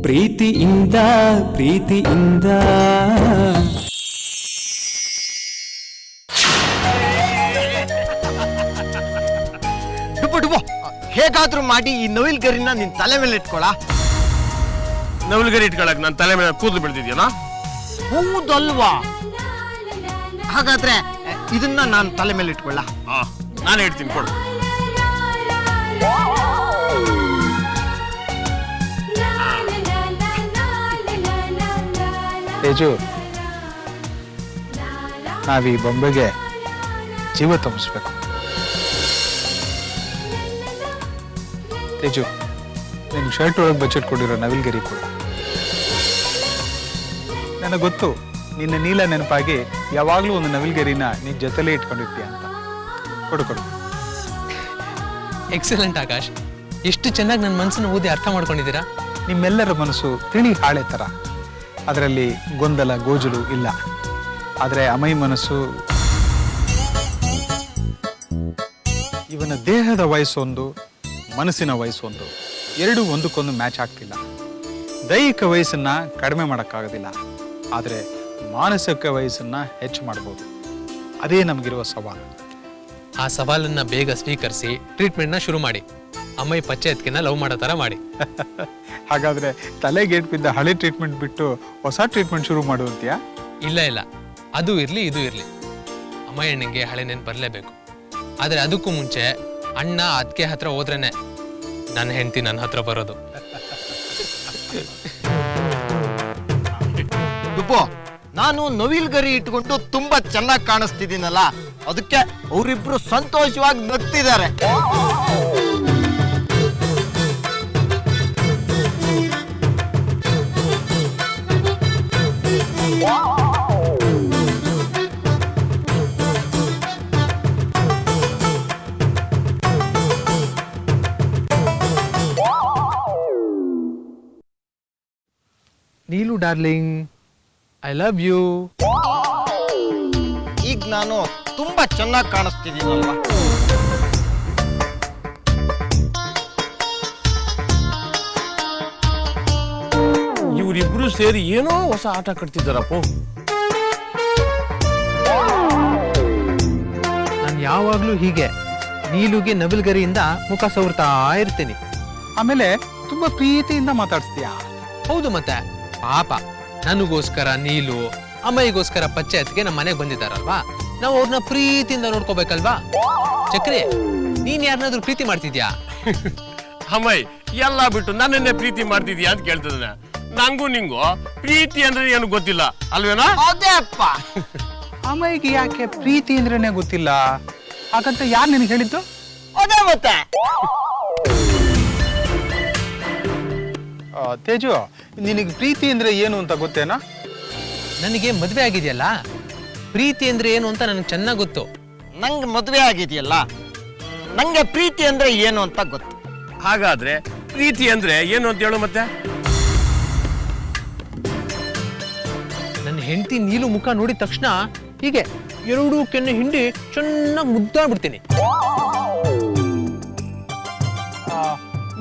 ಪ್ರೀತಿಯಿಂದ ಪ್ರೀತಿಯಿಂದ ಡುಬು ಹೇಗಾದ್ರೂ ಮಾಡಿ ಈ ನವಿಲ್ ಗರಿನ ನಿನ್ ತಲೆ ಮೇಲೆ ಇಟ್ಕೊಳ. ನವಿಲ್ ಗರಿ ಇಟ್ಕೊಳಕ್ ನನ್ನ ತಲೆ ಮೇಲೆ ಕೂದಲು ಬೆಳೆದಿದ್ಯಾನಾ? ಹೌದಲ್ವಾ? ಹಾಗಾದ್ರೆ ಇದನ್ನ ನಾನು ತಲೆ ಮೇಲೆ ಇಟ್ಕೊಳ್ಳ. ನಾನು ಹೇಳ್ತೀನಿ ಕೊಡು. ತೇಜು, ನಾವೀ ಬೊಂಬೆಗೆ ಜೀವ ತುಂಬಿಸ್ಬೇಕು. ತೇಜು, ನಿನ್ನ ಶರ್ಟ್ ಒಳಗೆ ಬಚ್ಚಿಟ್ಕೊಂಡಿರೋ ನವಿಲ್ಗರಿ ಕೊಡು. ನನಗೆ ಗೊತ್ತು ನಿನ್ನ ನೀಲ ನೆನಪಾಗಿ ಯಾವಾಗಲೂ ಒಂದು ನವಿಲ್ಗರಿನ ನಿನ್ನ ಜೊತೆಲೇ ಇಟ್ಕೊಂಡಿರ್ತೀಯ ಅಂತ. ಕೊಡು ಕೊಡು. ಎಕ್ಸಲೆಂಟ್ ಆಕಾಶ್, ಎಷ್ಟು ಚೆನ್ನಾಗಿ ನನ್ನ ಮನಸ್ಸನ್ನು ಓದಿ ಅರ್ಥ ಮಾಡ್ಕೊಂಡಿದ್ದೀರಾ. ನಿಮ್ಮೆಲ್ಲರ ಮನಸ್ಸು ತಿಳಿ ಹಾಳೆ ಥರ, ಅದರಲ್ಲಿ ಗೊಂದಲ ಗೋಜಲು ಇಲ್ಲ. ಆದರೆ ಅಮೈ ಮನಸ್ಸು, ಇವನ ದೇಹದ ವಯಸ್ಸೊಂದು, ಮನಸ್ಸಿನ ವಯಸ್ಸೊಂದು, ಎರಡೂ ಒಂದಕ್ಕೊಂದು ಮ್ಯಾಚ್ ಆಗ್ತಿಲ್ಲ. ದೈಹಿಕ ವಯಸ್ಸನ್ನ ಕಡಿಮೆ ಮಾಡೋಕ್ಕಾಗೋದಿಲ್ಲ, ಆದರೆ ಮಾನಸಿಕ ವಯಸ್ಸನ್ನ ಹೆಚ್ಚು ಮಾಡ್ಬೋದು. ಅದೇ ನಮಗಿರುವ ಸವಾಲು. ಆ ಸವಾಲನ್ನ ಬೇಗ ಸ್ವೀಕರಿಸಿ ಟ್ರೀಟ್ಮೆಂಟ್ನ ಶುರು ಮಾಡಿ. ಅಮ್ಮೈ ಪಂಚಾಯತ್ಗೆನ ಲವ್ ಮಾಡೋ ಥರ ಮಾಡಿ. ಹಾಗಾದ್ರೆ ತಲೆಗೇಟ್ ಬಿದ್ದ ಹಳೆ ಟ್ರೀಟ್ಮೆಂಟ್ ಬಿಟ್ಟು ಹೊಸ ಟ್ರೀಟ್ಮೆಂಟ್ ಶುರು ಮಾಡುವಂತೀಯಾ? ಇಲ್ಲ ಇಲ್ಲ, ಅದು ಇರಲಿ ಇದು ಇರಲಿ, ಅಮ್ಮಯ್ಯ ಅಣ್ಣಂಗೆ ಹಳೆ ನೆನ್ಪು ಬರಲೇಬೇಕು. ಆದರೆ ಅದಕ್ಕೂ ಮುಂಚೆ ಅಣ್ಣ ಅದಕ್ಕೆ ಹತ್ರ ಹೋದ್ರೇನೆ ನನ್ನ ಹೆಂಡತಿ ನನ್ನ ಹತ್ರ ಬರೋದು. ಡುಬು, ನಾನು ನವಿಲ್ ಗರಿ ಇಟ್ಕೊಂಡು ತುಂಬಾ ಚೆನ್ನಾಗಿ ಕಾಣಿಸ್ತಿದ್ದೀನಲ್ಲ, ಅದಕ್ಕೆ ಅವರಿಬ್ರು ಸಂತೋಷವಾಗಿ ನಗ್ತಿದ್ದಾರೆ. Neelu darling, I love you. ಈಗ ನಾನು ತುಂಬಾ ಚೆನ್ನಾಗಿ ಕಾಣಿಸ್ತಿದ್ದೀನಲ್ವಾ? ಇವರಿಬ್ರು ಸೇರಿ ಏನೋ ಹೊಸ ಆಟ ಕಟ್ತಿದ್ದಾರಪ್ಪ. ನಾನು ಯಾವಾಗ್ಲೂ ಹೀಗೆ ನೀಲುಗೆ ನವಿಲ್ಗರಿಯಿಂದ ಮುಖ ಸವರ್ತಾ ಇರ್ತೀನಿ. ಆಮೇಲೆ ತುಂಬಾ ಪ್ರೀತಿಯಿಂದ ಮಾತಾಡ್ಸ್ತೀಯಾ? ಹೌದು, ಮತ್ತೆ ಪಾಪ ನನಗೋಸ್ಕರ ನೀಲು, ಅಮ್ಮಯ್ಯಗೋಸ್ಕರ ಪಂಚಾಯತ್ಗೆ ನಮ್ಮ ಮನೆಗೆ ಬಂದಿದ್ದಾರಲ್ವಾ, ನಾವು ಅವ್ರನ್ನ ಪ್ರೀತಿಯಿಂದ ನೋಡ್ಕೋಬೇಕಲ್ವಾ. ಚಕ್ರಿ, ನೀನ್ ಯಾರನ್ನಾದ್ರೂ ಪ್ರೀತಿ ಮಾಡ್ತಿದ್ಯಾ? ಅಮ್ಮಯ್ ಎಲ್ಲ ಬಿಟ್ಟು ನನ್ನನ್ನೇ ಪ್ರೀತಿ ಮಾಡ್ತಿದ್ಯಾ ಅಂತ ಕೇಳ್ತಿದ್ದಾನೆ. ನಂಗೂ ನಿಂಗೂ ಪ್ರೀತಿ ಅಂದ್ರೆ ಏನು ಗೊತ್ತಿಲ್ಲ ಅಲ್ವೇನಾ? ಅದೇ ಅಪ್ಪ. ಅಮ್ಮಯ್ಯಗೆ ಯಾಕೆ ಪ್ರೀತಿ ಅಂದ್ರೇನೆ ಗೊತ್ತಿಲ್ಲ? ಹಾಗಂತ ಯಾರು ನಿನಗೆ ಹೇಳಿದ್ದು? ಅದೇ ಮತ್ತೆ. ತೇಜು, ನಿನಗೆ ಪ್ರೀತಿ ಅಂದ್ರೆ ಏನು ಅಂತ ಗೊತ್ತೇನಾ? ನನಗೆ ಮದ್ವೆ ಆಗಿದೆಯಲ್ಲ, ಪ್ರೀತಿ ಅಂದ್ರೆ ಏನು ಅಂತ ನನಗೆ ಚೆನ್ನಾಗಿ ಗೊತ್ತು. ನಂಗೆ ಮದುವೆ ಆಗಿದೆಯಲ್ಲ, ನಂಗೆ ಪ್ರೀತಿ ಅಂದ್ರೆ ಏನು ಅಂತ ಗೊತ್ತು. ಹಾಗಾದ್ರೆ ಪ್ರೀತಿ ಅಂದ್ರೆ ಏನು ಅಂತ ಹೇಳು ಮತ್ತೆ. ನನ್ನ ಹೆಂಡತಿ ನೀಲು ಮುಖ ನೋಡಿದ ತಕ್ಷಣ ಹೀಗೆ ಎರಡೂ ಕೆನ್ನೆ ಹಿಂಡಿ ಚೆನ್ನಾಗಿ ಮುದ್ದಾಡ್ಬಿಡ್ತೀನಿ.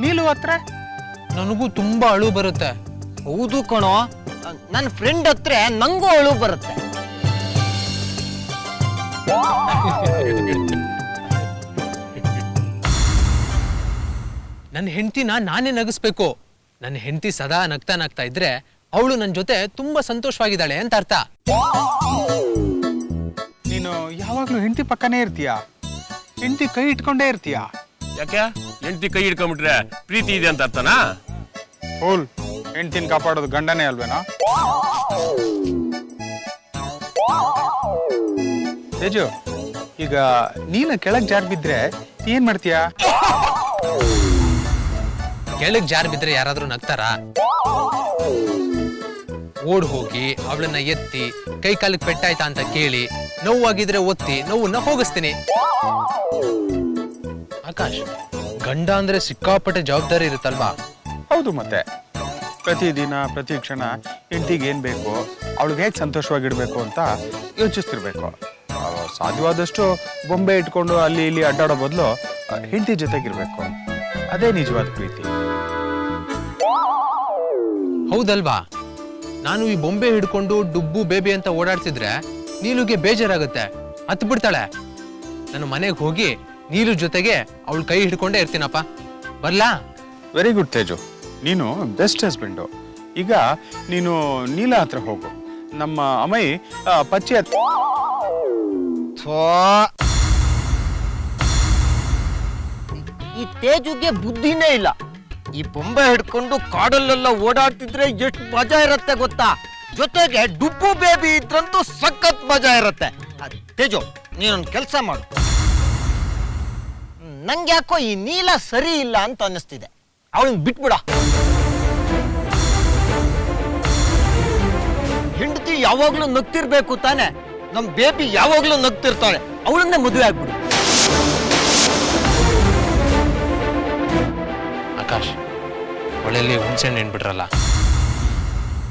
ನೀಲು ಹತ್ರ ನನಗೂ ತುಂಬಾ ಅಳು ಬರುತ್ತೆ. ಹೌದು ಕಣೋ, ನನ್ನ ಫ್ರೆಂಡ್ ಹತ್ರ ನಂಗೂ ಅಳು ಬರುತ್ತೆ. ನನ್ನ ಹೆಂಡತಿನ ನಾನೇ ನಗಿಸ್ಬೇಕು. ನನ್ನ ಹೆಂಡತಿ ಸದಾ ನಗ್ತಾ ನಗ್ತಾ ಇದ್ರೆ ಅವಳು ನನ್ನ ಜೊತೆ ತುಂಬಾ ಸಂತೋಷವಾಗಿದ್ದಾಳೆ ಅಂತ ಅರ್ಥ. ನೀನು ಯಾವಾಗ್ಲೂ ಹೆಂಡತಿ ಪಕ್ಕನೇ ಇರ್ತೀಯಾ? ಹೆಂಡತಿ ಕೈ ಇಟ್ಕೊಂಡೇ ಇರ್ತೀಯಾ? ಯಾಕೆ ಹೆಂಡತಿ ಕೈ ಹಿಡ್ಕೊಂಡ್ಬಿಟ್ರೆ ಪ್ರೀತಿ ಇದೆ ಅಂತ ಅರ್ಥನಾ? ಹೋಲ್, ಹೆಂಡತಿನ ಕಾಪಾಡೋದು ಗಂಡನೇ ಅಲ್ವೇನಾ? ತೇಜು, ಈಗ ನೀನು ಕೆಳಗ್ ಜಾರ್ ಬಿದ್ರೆ ಏನ್ ಮಾಡ್ತೀಯಾ? ಕೆಳಗ್ ಜಾರ್ ಬಿದ್ರೆ ಯಾರಾದ್ರೂ ನಗ್ತಾರಾ? ಓಡ್ ಹೋಗಿ ಅವಳನ್ನ ಎತ್ತಿ ಕೈ ಕಾಲಿಗೆ ಪೆಟ್ಟಾಯ್ತಾ ಅಂತ ಕೇಳಿ ನೋವಾಗಿದ್ರೆ ಒತ್ತಿ ನೋವನ್ನ ಹೋಗಿಸ್ತೀನಿ. ಆಕಾಶ್, ಗಂಡ ಅಂದ್ರೆ ಸಿಕ್ಕಾಪಟ್ಟೆ ಜವಾಬ್ದಾರಿ ಇರುತ್ತಲ್ವಾ? ಹೌದು, ಮತ್ತೆ ಪ್ರತಿದಿನ ಪ್ರತಿ ಕ್ಷಣ ಹೆಂಡತಿಗೆ ಏನ್ ಬೇಕು, ಅವಳಿಗೆ ಹೇಗೆ ಸಂತೋಷವಾಗಿಡ್ಬೇಕು ಅಂತ ಯೋಚಿಸ್ತಿರ್ಬೇಕು. ಸಾಧ್ಯವಾದಷ್ಟು ಬೊಂಬೆ ಇಟ್ಕೊಂಡು ಅಲ್ಲಿ ಇಲ್ಲಿ ಅಡ್ಡಾಡೋ ಬದಲು ಹೆಂಡತಿ ಜೊತೆಗಿರ್ಬೇಕು. ಅದೇ ನಿಜವಾದ ಪ್ರೀತಿ. ಹೌದಲ್ವಾ? ನಾನು ಈ ಬೊಂಬೆ ಹಿಡ್ಕೊಂಡು ಡುಬ್ಬು ಬೇಬಿ ಅಂತ ಓಡಾಡ್ತಿದ್ರೆ ನೀಲುಗೆ ಬೇಜಾರಾಗುತ್ತೆ, ಹತ್ತು ಬಿಡ್ತಾಳೆ. ನಾನು ಮನೆಗೆ ಹೋಗಿ ನೀಲು ಜೊತೆಗೆ ಅವಳ ಕೈ ಹಿಡ್ಕೊಂಡೇ ಇರ್ತೀನಪ್ಪ. ಬರ್ಲಾ? ವೆರಿ ಗುಡ್ ತೇಜು, ನೀನು ಬೆಸ್ಟ್ ಹಸ್ಬೆಂಡು. ಈಗ ನೀನು ನೀಲ ಹತ್ರ ಹೋಗು. ನಮ್ಮ ಅಮೈ ಪಚ್ಚೆ ಥೋ, ಈ ತೇಜುಗೆ ಬುದ್ಧಿನೇ ಇಲ್ಲ. ಈ ಬೊಂಬೆ ಹಿಡ್ಕೊಂಡು ಕಾಡಲ್ಲೆಲ್ಲ ಓಡಾಡ್ತಿದ್ರೆ ಎಷ್ಟು ಮಜಾ ಇರತ್ತೆ ಗೊತ್ತಾ? ಜೊತೆಗೆ ಡುಬ್ಬು ಬೇಬಿ ಇದ್ರಂತೂ ಸಖತ್ ಮಜಾ ಇರತ್ತೆ. ತೇಜು, ನೀನೊಂದು ಕೆಲಸ ಮಾಡು. ನಂಗೆ ಯಾಕೋ ಈ ನೀಲ ಸರಿ ಇಲ್ಲ ಅಂತ ಅನ್ನಿಸ್ತಿದೆ. ಅವಳನ್ನ ಬಿಟ್ಬಿಡ. ಹೆಂಡತಿ ಯಾವಾಗ್ಲೂ ನಗ್ತಿರ್ಬೇಕು ತಾನೆ. ನಮ್ ಬೇಬಿ ಯಾವಾಗ್ಲೂ ನಗ್ತಿರ್ತಾಳೆ. ಅವಳನ್ನೇ ಮದುವೆ ಆಗ್ಬಿಡು. ಆಕಾಶ್, ಒಳ್ಳೆಯಲ್ಲಿ ಹುಣಸೆಹಣ್ಣು ನೆನ್ಬಿಟ್ರಲ್ಲ.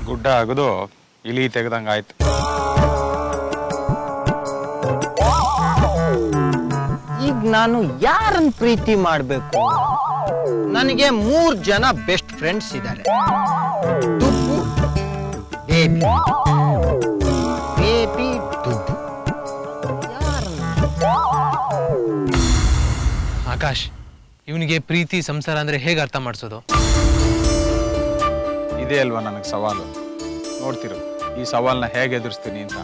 ಗುಡ್ಡ ಆಗೋದು ಇಲಿ ತೆಗೆದಂಗಾಯ್ತು. ಈಗ ನಾನು ಯಾರನ್ನ ಪ್ರೀತಿ ಮಾಡಬೇಕು? ನನಗೆ 3 ಜನ ಬೆಸ್ಟ್ ಫ್ರೆಂಡ್ಸ್ ಇದ್ದಾರೆ. ದುಬ್ಬು, ಬೇಬಿ, ಬೇಬಿ, ದುಬ್ಬು. ಆಕಾಶ್, ಇವನಿಗೆ ಪ್ರೀತಿ ಸಂಸಾರ ಅಂದ್ರೆ ಹೇಗೆ ಅರ್ಥ ಮಾಡಿಸೋದು? ಇದೇ ಅಲ್ವಾ ನನಗೆ ಸವಾಲು. ನೋಡ್ತಿರು ಈ ಸವಾಲನ್ನ ಹೇಗೆ ಎದುರಿಸ್ತೀನಿ ಅಂತ.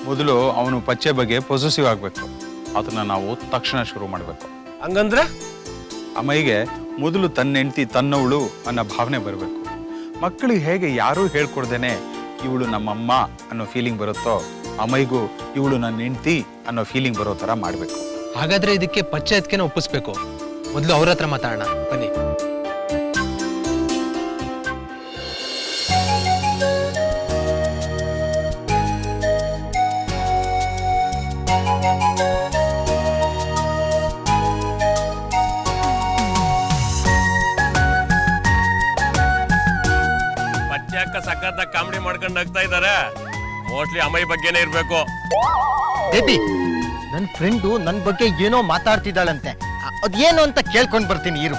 ಮೊದಲು ಅವನು ಪಚ್ಚೆ ಬಗ್ಗೆ ಪೊಸೆಸಿವ್ ಆಗಬೇಕು. ಅದನ್ನ ನಾವು ತಕ್ಷಣ ಶುರು ಮಾಡಬೇಕು. ಹಂಗಂದ್ರೆ ಅಮ್ಮಯ್ಯಗೆ ಮೊದಲು ತನ್ನ ಹೆಂಡತಿ ತನ್ನವಳು ಅನ್ನೋ ಭಾವನೆ ಬರಬೇಕು. ಮಕ್ಕಳಿಗೆ ಹೇಗೆ ಯಾರೂ ಹೇಳ್ಕೊಡ್ದೇನೆ ಇವಳು ನಮ್ಮಮ್ಮ ಅನ್ನೋ ಫೀಲಿಂಗ್ ಬರುತ್ತೋ, ಅಮ್ಮಯ್ಯಗೂ ಇವಳು ನನ್ನ ಹೆಂಡತಿ ಅನ್ನೋ ಫೀಲಿಂಗ್ ಬರೋ ಥರ ಮಾಡಬೇಕು. ಹಾಗಾದ್ರೆ ಇದಕ್ಕೆ ಪಚ್ಚೆ ಎತ್ಕೆನ ಒಪ್ಪಿಸ್ಬೇಕು. ಮೊದಲು ಅವ್ರ ಹತ್ರ ಮಾತಾಡೋಣ ಬನ್ನಿ. ಪಚ್ಚಕ್ಕ ಸಖತ್ ಕಾಮಿಡಿ ಮಾಡ್ಕೊಂಡು ಹೋಗ್ತಾ ಇದಾರೆ. ಮೋಸ್ಟ್ಲಿ ಅಮೈ ಬಗ್ಗೆನೇ ಇರ್ಬೇಕು. ಬೇಬಿ, ನನ್ನ ಫ್ರೆಂಡು ನನ್ನ ಬಗ್ಗೆ ಏನೋ ಮಾತಾಡ್ತಿದ್ದಾಳಂತೆ. ಅದೇನು ಅಂತ ಕೇಳ್ಕೊಂಡು ಬರ್ತೀನಿ ಇರು.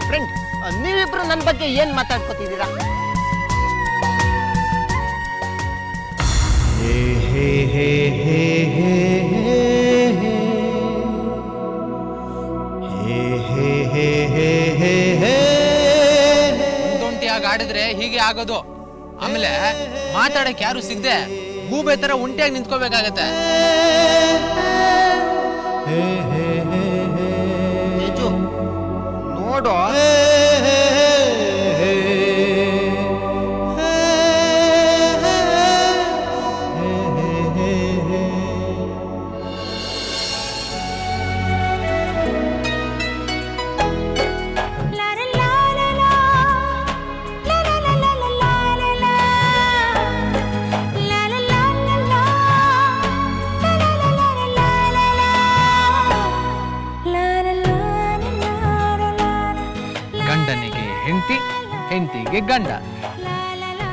ಫ್ರೆಂಡ್, ನೀವಿಬ್ರು ನನ್ನ ಬಗ್ಗೆ ಏನ್ ಮಾತಾಡ್ಕೋತಿದ್ದೀರಾ? ಒಂದೊಂಟಿಯಾಗಿ ಆಡಿದ್ರೆ ಹೀಗೆ ಆಗೋದು. ಆಮೇಲೆ ಮಾತಾಡಕ್ ಯಾರು ಸಿಗದೆ ಗೂಬೆ ತರ ಒಂಟಿಯಾಗಿ ನಿಂತ್ಕೋಬೇಕಾಗತ್ತೆ. ತೇಜು, ನೋಡು, ಗಂಡನಿಗೆ ಹೆಂಡತಿ, ಹೆಂಡತಿಗೆ ಗಂಡ.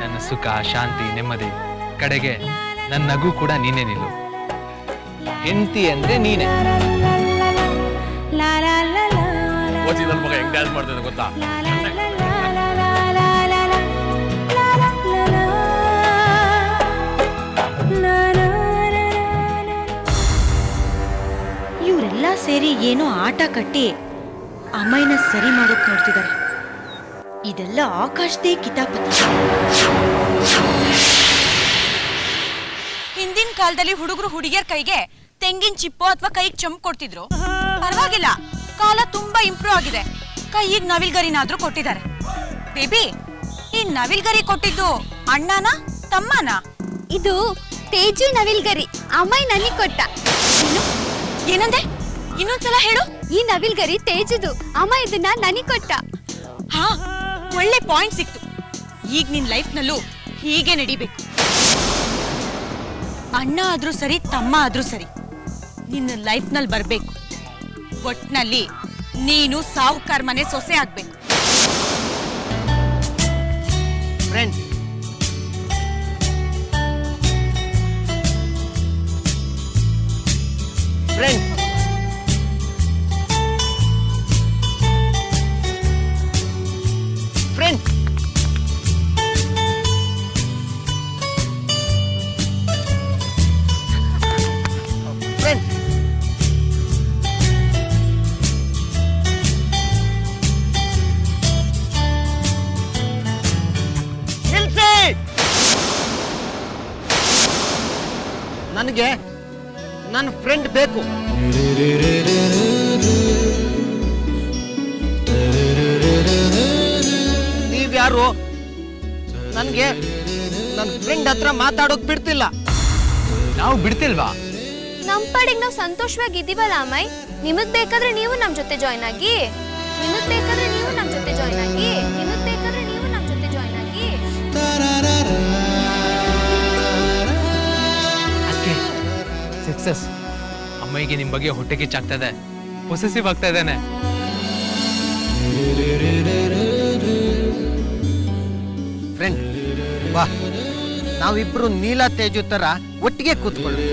ನನ್ನ ಸುಖ, ಶಾಂತಿ, ನೆಮ್ಮದಿ ಕಡೆಗೆ ನನ್ನ ನಗು ಕೂಡ ನೀನೇ ನಿಲ್ಲು. ಹೆಂಡತಿ ಅಂದ್ರೆ ನೀನೆ. ಓದಿ ನನ್ನ ಮಗ ಹೆಂಗ್ ಡ್ಯಾನ್ಸ್ ಮಾಡ್ತಿದ್ದೆ ಗೊತ್ತಾ? ಇವರೆಲ್ಲ ಸೇರಿ ಏನೋ ಆಟ ಕಟ್ಟಿ ಅಮ್ಮಯ್ಯನ ಸರಿ ಮಾಡೋಕ್ ನೋಡ್ತಿದ್ದಾರೆ. ಇದೆಲ್ಲ ಆಕಾಶದೇ ಕಿತಾಪತಿ. ಹಿಂದಿನ ಕಾಲದಲ್ಲಿ ಹುಡುಗರು ಹುಡುಗಿಯರ್ ಕೈಗೆ ತೆಂಗಿನ ಚಿಪ್ಪು ಅಥವಾ ಕೈಗೆ ಚಂಪ್ ಕೊಡ್ತಿದ್ರು. ಪರವಾಗಿಲ್ಲ, ಕಾಲ ತುಂಬಾ ಇಂಪ್ರೂವ್ ಆಗಿದೆ. ಕೈಗೆ ನವಿಲ್ಗರಿನಾದ್ರೂ ಕೊಟ್ಟಿದ್ದಾರೆ. ಬೇಬಿ, ಈ ನವಿಲ್ಗರಿ ಕೊಟ್ಟಿದ್ದು ಅಣ್ಣನ ತಮ್ಮನ? ಇದು ತೇಜು ನವಿಲ್ಗರಿ. ಅಮ್ಮಯ್ಯ ನನಗೆ ಕೊಟ್ಟ. ಏನಂದೆ? ಇನ್ನೊಂದ್ಸಲ ಹೇಳು. ಈ ನವಿಲ್ಗರಿ ತೇಜುದು, ಅಮ್ಮ ಇದನ್ನ ನನಗೆ ಕೊಟ್ಟ. ಹಾ, ಒಳ್ಳೆ ಪಾಯಿಂಟ್ ಸಿಕ್ತು. ಈಗ ನಿನ್ ಲೈಫ್ ನಲ್ಲೂ ಹೀಗೆ ನಡಿಬೇಕು. ಅಣ್ಣ ಆದ್ರೂ ಸರಿ ತಮ್ಮ ಆದ್ರೂ ಸರಿ ನಿನ್ನ ಲೈಫ್ನಲ್ಲಿ ಬರ್ಬೇಕು. ಒಟ್ನಲ್ಲಿ ನೀನು ಸಾವುಕಾರ್ ಮನೆ ಸೊಸೆ ಆಗ್ಬೇಕು. ಫ್ರೆಂಡ್, ಫ್ರೆಂಡ್, ಫ್ರೆಂಡ್, ಫ್ರೆಂಡ್, ನಿಲ್ಸಿ. ನನಗೆ ನನ್ನ ಫ್ರೆಂಡ್ ಬೇಕು. ನೀವ್ಯಾರು? ನನಗೆ ನನ್ನ ಫ್ರೆಂಡ್ ಹತ್ರ ಮಾತಾಡೋಕ್ ಬಿಡ್ತಿಲ್ಲ. ನಾವು ಬಿಡ್ತಿಲ್ವಾ? ನಮ್ ಪಾಡಿಗೆ ನಾವು ಸಂತೋಷವಾಗಿ ಇದೀವಲ್ಲ ಅಮ್ಮಯ್. ನಿಮಗ್ ಬೇಕಾದ್ರೆ ನೀವು ನಮ್ ಜೊತೆ ಜಾಯ್ನ್ ಆಗಿ. ನಿಮಗ್ ಬೇಕಾದ್ರೆ ನೀವು ನಮ್ ಜೊತೆ ಜಾಯ್ನ್ ಆಗಿ. ನಿಮಗ್ ಬೇಕಾದ್ರೆ ನೀವು ನಮ್ ಜೊತೆ ಜಾಯ್ನ್ ಆಗಿ. ಅದಕ್ಕೆ ಸಕ್ಸಸ್. ಅಮ್ಮಯ್ಯಗೆ ನಿಮ್ ಬಗ್ಗೆ ಹೊಟ್ಟೆ ಕಿಚ್ಚಾಗ್ತದೆ, ಪೊಸೆಸಿವ್ ಆಗ್ತಾ ಇದ್ದಾನೆ. ಫ್ರೆಂಡ್ ಬಾ, ನಾವಿಬ್ರು ನೀಲ ತೇಜು ತರ ಒಟ್ಟಿಗೆ ಕೂತ್ಕೊಳ್ಳಿ.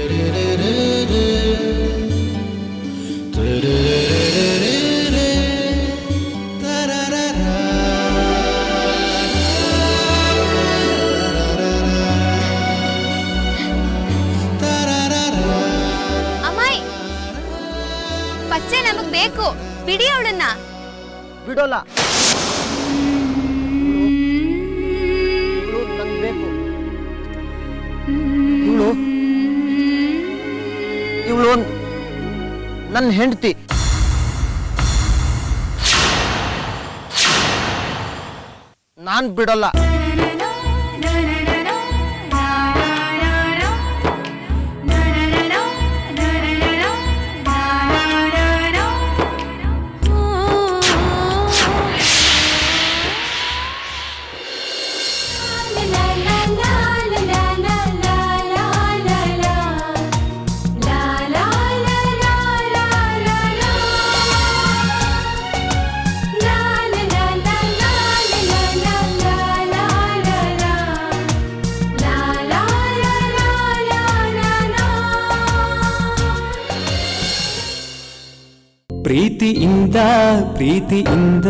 ಅಮ್ಮಯ್, ಪಚ್ಚೆ ನಮಗ್ ಬೇಕು, ಬಿಡಿ ಅವಳನ್ನ. ಬಿಡೋಲ್ಲ. ನಂಗೆ ಬೇಕು. ಇವಳು ನನ್ನ ಹೆಂಡತಿ. ನಾನ್ ಬಿಡೋಲ್ಲ. ಪ್ರೀತಿಯಿಂದ ಪ್ರೀತಿಯಿಂದ